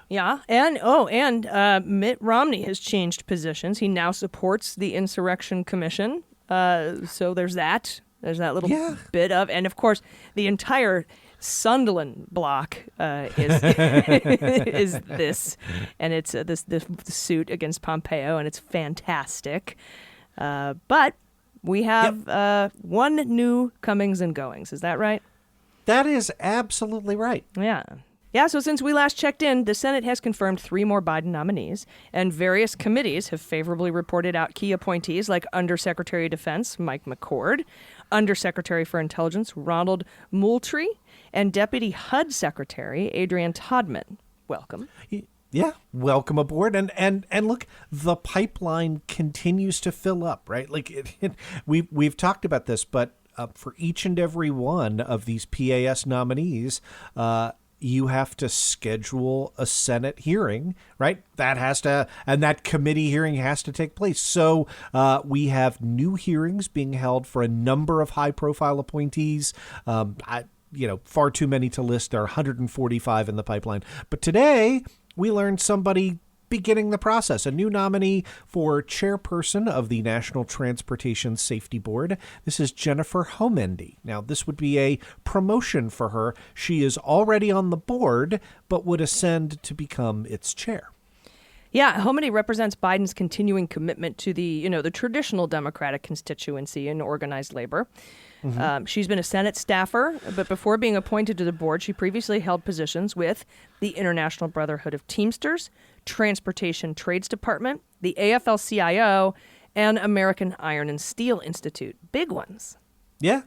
Yeah, and Mitt Romney has changed positions. He now supports the Insurrection Commission. So there's that. There's that little bit of, and of course, the entire Sunderland block is is this, and it's this suit against Pompeo, and it's fantastic. But we have one new comings and goings. Is that right? That is absolutely right. Yeah. Yeah, so since we last checked in, the Senate has confirmed 3 more Biden nominees, and various committees have favorably reported out key appointees like Undersecretary of Defense Mike McCord, Undersecretary for Intelligence Ronald Moultrie, and Deputy HUD Secretary Adrian Todman. Welcome. Yeah, welcome aboard. And look, the pipeline continues to fill up, right? We've talked about this, but for each and every one of these PAS nominees, you have to schedule a Senate hearing, right? And that committee hearing has to take place. So we have new hearings being held for a number of high-profile appointees. Far too many to list. There are 145 in the pipeline. But today, we learned somebody beginning the process, a new nominee for chairperson of the National Transportation Safety Board. This is Jennifer Homendy. Now, this would be a promotion for her. She is already on the board, but would ascend to become its chair. Yeah, Homendy represents Biden's continuing commitment to the traditional Democratic constituency and organized labor. Mm-hmm. She's been a Senate staffer, but before being appointed to the board, she previously held positions with the International Brotherhood of Teamsters, Transportation Trades Department, the AFL-CIO, and American Iron and Steel Institute. Big ones. Yeah.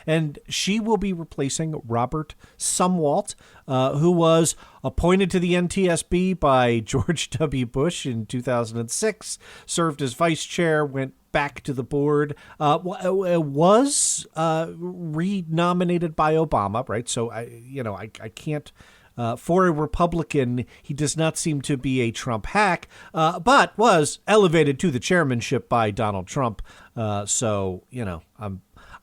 And she will be replacing Robert Sumwalt, who was appointed to the NTSB by George W. Bush in 2006, served as vice chair, went back to the board, was renominated by Obama, right? So I can't. For a Republican, he does not seem to be a Trump hack, but was elevated to the chairmanship by Donald Trump.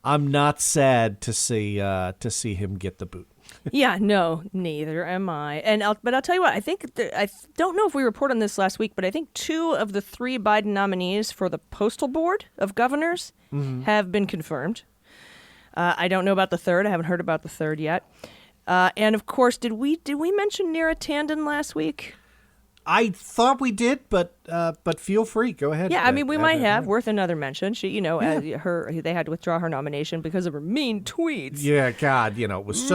I'm not sad to see him get the boot. Yeah, no, neither am I. But I'll tell you what, I think I don't know if we reported on this last week, but I think 2 of the 3 Biden nominees for the Postal Board of Governors have been confirmed. I don't know about the 3rd. I haven't heard about the 3rd yet. And of course, did we mention Neera Tanden last week? I thought we did, but feel free. Go ahead. Yeah, I mean, we might have. Worth another mention. She, they had to withdraw her nomination because of her mean tweets. Yeah, God, it was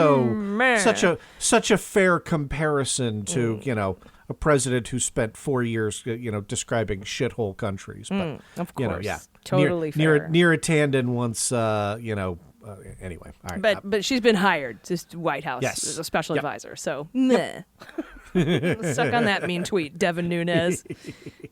such a fair comparison to, a president who spent 4 years, describing shithole countries. But, of course. Yeah. Totally fair. Neera Tanden once, anyway. All right. But she's been hired to White House as a special advisor. So, meh. Suck on that mean tweet, Devin Nunes.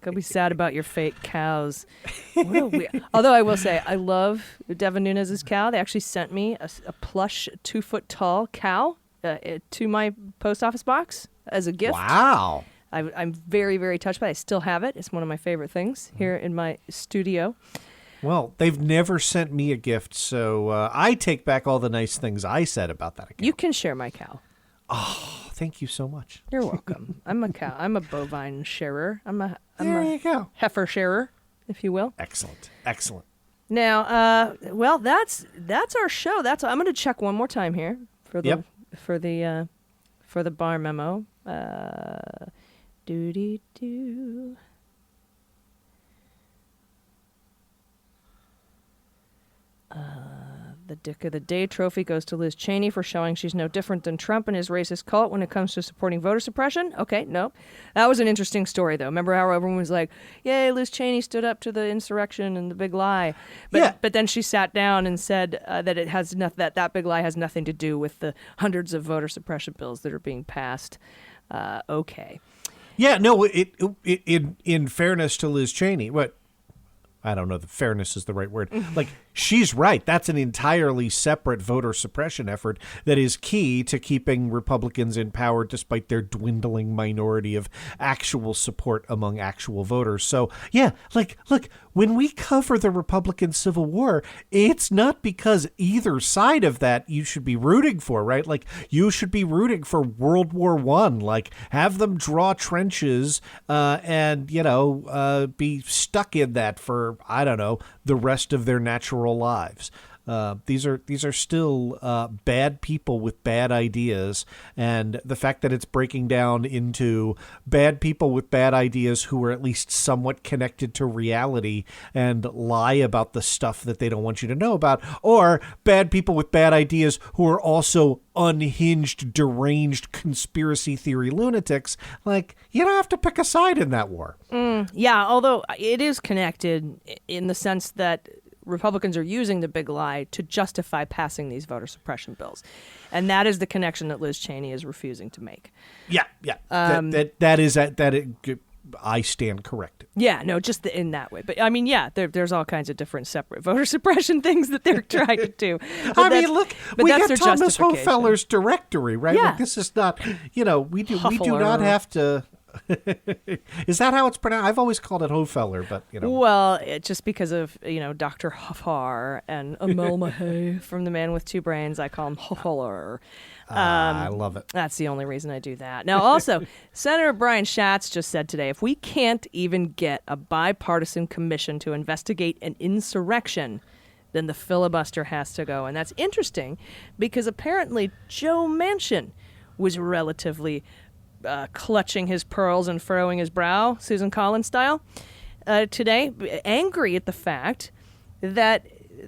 Go be sad about your fake cows. Although I will say, I love Devin Nunes' cow. They actually sent me a plush 2-foot-tall cow to my post office box as a gift. Wow. I'm very, very touched by it. I still have it. It's one of my favorite things here in my studio. Well, they've never sent me a gift, so I take back all the nice things I said about that account. You can share my cow. Oh, thank you so much. You're welcome. I'm a cow. I'm a bovine sharer. There you go. Heifer sharer, if you will. Excellent. Now, well, that's our show. I'm going to check one more time here for the bar memo. Do. The Dick of the Day trophy goes to Liz Cheney for showing she's no different than Trump and his racist cult when it comes to supporting voter suppression. Okay, no. That was an interesting story, though. Remember how everyone was like, yay, Liz Cheney stood up to the insurrection and the big lie. But then she sat down and said that it has that big lie has nothing to do with the hundreds of voter suppression bills that are being passed. Okay. Yeah, no, in fairness to Liz Cheney, I don't know if fairness is the right word. Like, she's right. That's an entirely separate voter suppression effort that is key to keeping Republicans in power despite their dwindling minority of actual support among actual voters. So, yeah, look, when we cover the Republican Civil War, it's not because either side of that you should be rooting for, right? Like, you should be rooting for World War I. Like, have them draw trenches and, be stuck in that for, I don't know, the rest of their natural lives. These are still bad people with bad ideas, and the fact that it's breaking down into bad people with bad ideas who are at least somewhat connected to reality and lie about the stuff that they don't want you to know about, or bad people with bad ideas who are also unhinged, deranged conspiracy theory lunatics. Like, you don't have to pick a side in that war. Yeah, although it is connected in the sense that Republicans are using the big lie to justify passing these voter suppression bills. And that is the connection that Liz Cheney is refusing to make. Yeah. I stand corrected. Yeah, no, just in that way. But I mean, yeah, there's all kinds of different separate voter suppression things that they're trying to do. I mean, look, we got Thomas Hofeller's directory, right? Yeah. Like, this is not, we do not have to. Is that how it's pronounced? I've always called it Hofeller, but Well, just because of Dr. Hoffar and Amel Mahay from The Man with Two Brains, I call him Hofeller. I love it. That's the only reason I do that. Now, also, Senator Brian Schatz just said today, if we can't even get a bipartisan commission to investigate an insurrection, then the filibuster has to go. And that's interesting because apparently Joe Manchin was relatively clutching his pearls and furrowing his brow, Susan Collins style, today, angry at the fact that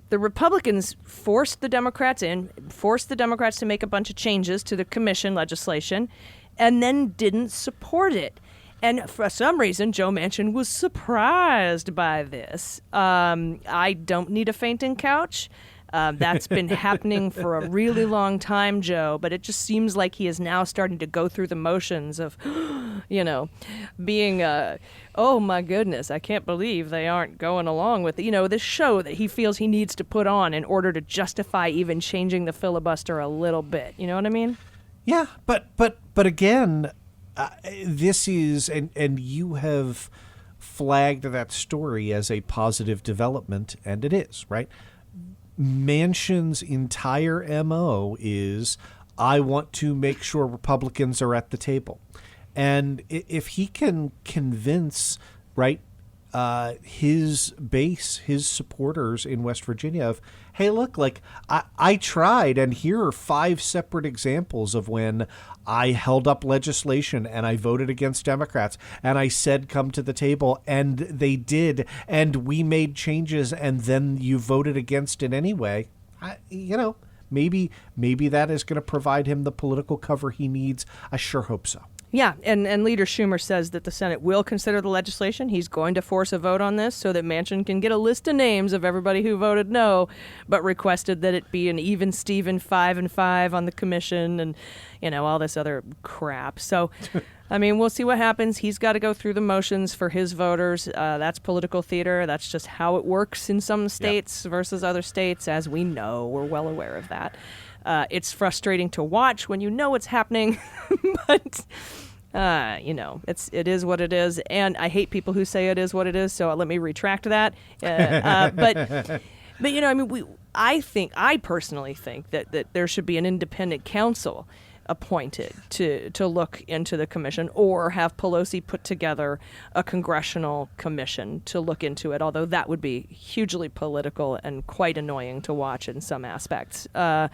the Republicans forced the Democrats to make a bunch of changes to the commission legislation and then didn't support it. And for some reason, Joe Manchin was surprised by this. I don't need a fainting couch. That's been happening for a really long time, Joe, but it just seems like he is now starting to go through the motions of, being, oh my goodness, I can't believe they aren't going along with, this show that he feels he needs to put on in order to justify even changing the filibuster a little bit. You know what I mean? Yeah, but again, this is, and you have flagged that story as a positive development, and it is, right? Manchin's entire MO is, I want to make sure Republicans are at the table. And if he can convince, right, his base, his supporters in West Virginia of, hey, look, like I tried, and here are 5 separate examples of when I held up legislation and I voted against Democrats and I said, come to the table, and they did, and we made changes, and then you voted against it anyway. Maybe that is going to provide him the political cover he needs. I sure hope so. Yeah, and Leader Schumer says that the Senate will consider the legislation. He's going to force a vote on this so that Manchin can get a list of names of everybody who voted no, but requested that it be an even Steven 5-5 on the commission and, all this other crap. So, I mean, we'll see what happens. He's got to go through the motions for his voters. That's political theater. That's just how it works in some states versus other states, as we know. We're well aware of that. It's frustrating to watch when you know it's happening, but it is what it is, and I hate people who say it is what it is. So let me retract that. But I personally think that there should be an independent counsel appointed to look into the commission, or have Pelosi put together a congressional commission to look into it, although that would be hugely political and quite annoying to watch in some aspects. But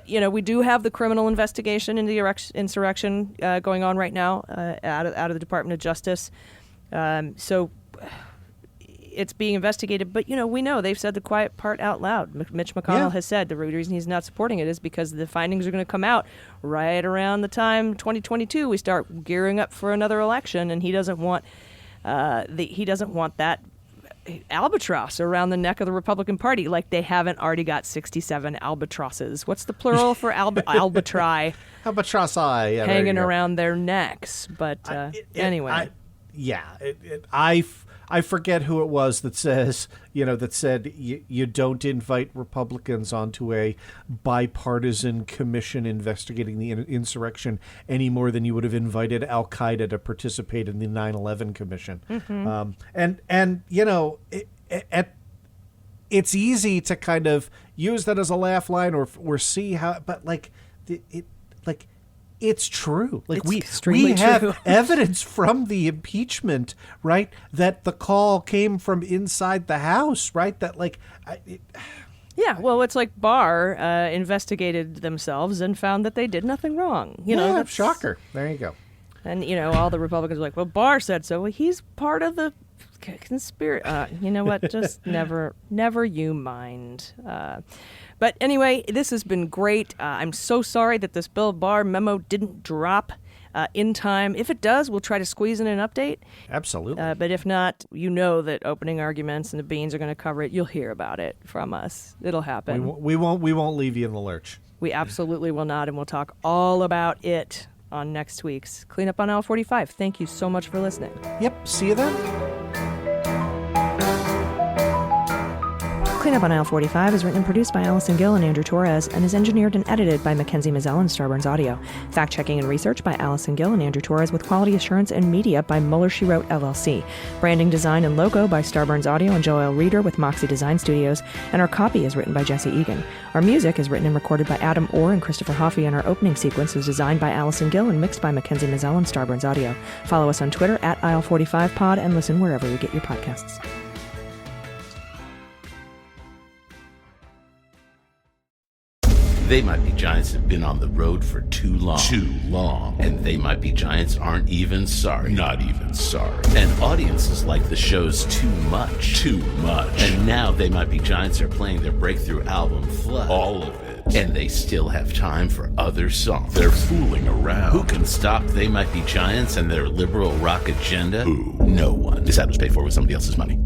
we do have the criminal investigation into the insurrection going on right now out of the Department of Justice. So it's being investigated. But, we know they've said the quiet part out loud. Mitch McConnell has said the reason he's not supporting it is because the findings are going to come out right around the time 2022 we start gearing up for another election, and he doesn't want that albatross around the neck of the Republican Party, like they haven't already got 67 albatrosses. What's the plural for albitri? Albatrossi. Yeah, hanging around their necks. But anyway. I forget who it was that said you don't invite Republicans onto a bipartisan commission investigating the insurrection any more than you would have invited Al Qaeda to participate in the 9/11 commission. It's easy to kind of use that as a laugh line or see how, but it's true. Like we have evidence from the impeachment, right? That the call came from inside the house, right? That yeah, well, it's like Barr investigated themselves and found that they did nothing wrong. Shocker. There you go. And all the Republicans are like, well, Barr said so. Well, he's part of the conspiracy. You know what? Just never you mind. But anyway, this has been great. I'm so sorry that this Bill Barr memo didn't drop in time. If it does, we'll try to squeeze in an update. Absolutely. But if not, that opening arguments and the Beans are going to cover it. You'll hear about it from us. It'll happen. We won't leave you in the lurch. We absolutely will not, and we'll talk all about it on next week's Cleanup on Aisle 45. Thank you so much for listening. Yep. See you then. Cleanup on Aisle 45 is written and produced by Allison Gill and Andrew Torres and is engineered and edited by Mackenzie Mazzell and Starburns Audio. Fact-checking and research by Allison Gill and Andrew Torres with quality assurance and media by Muller She Wrote, LLC. Branding, design, and logo by Starburns Audio and Joel Reeder with Moxie Design Studios. And our copy is written by Jesse Egan. Our music is written and recorded by Adam Orr and Christopher Hoffey, and our opening sequence is designed by Allison Gill and mixed by Mackenzie Mazzell and Starburns Audio. Follow us on Twitter at Aisle45Pod and listen wherever you get your podcasts. They Might Be Giants have been on the road for too long. And They Might Be Giants aren't even sorry. Not even sorry. And audiences like the shows too much. And now They Might Be Giants are playing their breakthrough album, Flood. All of it. And they still have time for other songs. They're fooling around. Who can stop They Might Be Giants and their liberal rock agenda? Who? No one. This ad was paid for with somebody else's money.